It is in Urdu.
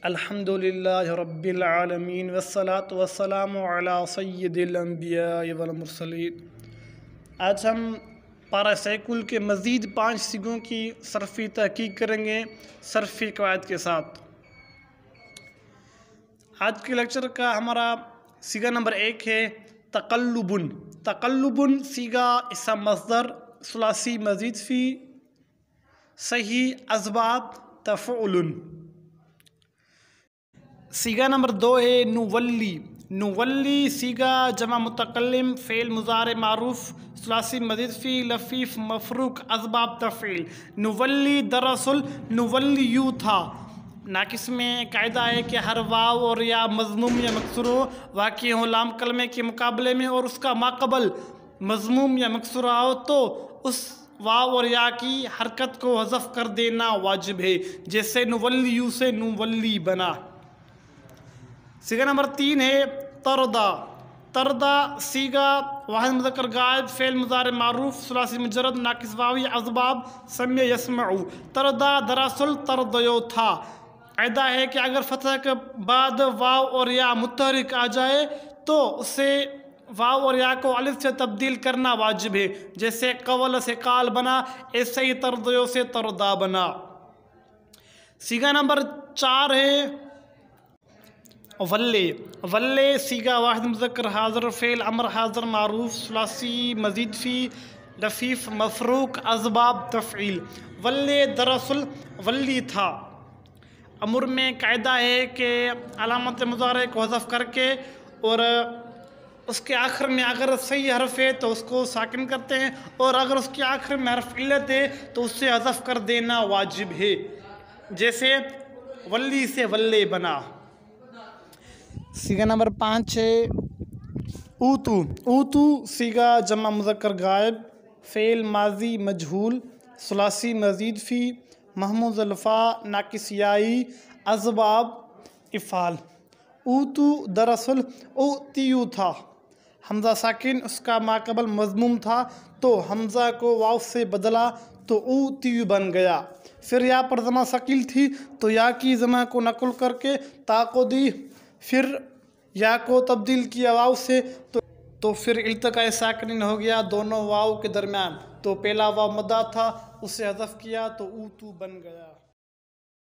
الحمدللہ رب العالمین والصلاة والسلام علی سید الانبیاء والمرسلین۔ آج ہم پارہ سیکل کے مزید 5 سیگوں کی صرفی تحقیق کریں گے صرفی قواعد کے ساتھ۔ آج کے لیکچر کا ہمارا سیگا نمبر 1 ہے تقلبن۔ تقلبن سیگا اسم مصدر ثلاثی مزید فی صحیح اسباب تفعل۔ سیگا نمبر 2 ہے نولی۔ نولی سیگا جمع متکلم فعل مضارع معروف ثلاثی مزید فی لفیف مفروق اسباب تفعیل۔ نولی دراصل نولی یوں تھا۔ ناقص میں قاعدہ ہے کہ ہر واو اور یا مضموم یا مکسور ہو واقع ہو لام کلمے کے مقابلے میں اور اس کا ماقبل مضموم یا مکسور ہو تو اس واو اور یا کی حرکت کو حذف کر دینا واجب ہے، جیسے نولی یوں سے نولی بنا۔ سیگا نمبر 3 ہے تردا۔ تردا سیگا واحد مذکر غائب فعل مضارع معروف ثلاثی مجرد ناقص واوی اسباب سمع یسمعو۔ تردا دراصل تردیو تھا۔ قاعدہ ہے کہ اگر فتح کے بعد واو اور یا متحرک آ جائے تو اسے واو اور یا کو الف سے تبدیل کرنا واجب ہے، جیسے قول سے قال بنا، ایسے ہی تردیو سے تردا بنا۔ سیگا نمبر 4 ہے ولے۔ ولے سیگا واحد مذکر حاضر فعل امر حاضر معروف ثلاثی مزید فی لفیف مفروق اسباب تفعیل۔ ولے دراصل ولی تھا۔ امر میں قاعدہ ہے کہ علامت مضارع کو حذف کر کے اور اس کے آخر میں اگر صحیح حرف ہے تو اس کو ساکن کرتے ہیں اور اگر اس کے آخر میں حرف علت ہے تو اس سے حذف کر دینا واجب ہے، جیسے ولی سے ولے بنا۔ سیگا نمبر 5 ہے اوتو۔ اوتو سیگا جمع مذکر غائب فعل ماضی مجہول ثلاثی مزید فی محموز الفاء ناقص یائی اسباب افعال۔ اوتو دراصل اوتیو تھا۔ حمزہ ساکن اس کا ماقبل مضموم تھا تو حمزہ کو واو سے بدلا تو اوتیو بن گیا۔ پھر یا پر ضمہ ثقیل تھی تو یا کی ضمہ کو نقل کر کے تا کو دی، پھر یا کو تبدیل کیا واو سے تو پھر التقاء ساکنین ہو گیا دونوں واو کے درمیان، تو پہلا واو مدہ تھا اسے حذف کیا تو اوتو بن گیا۔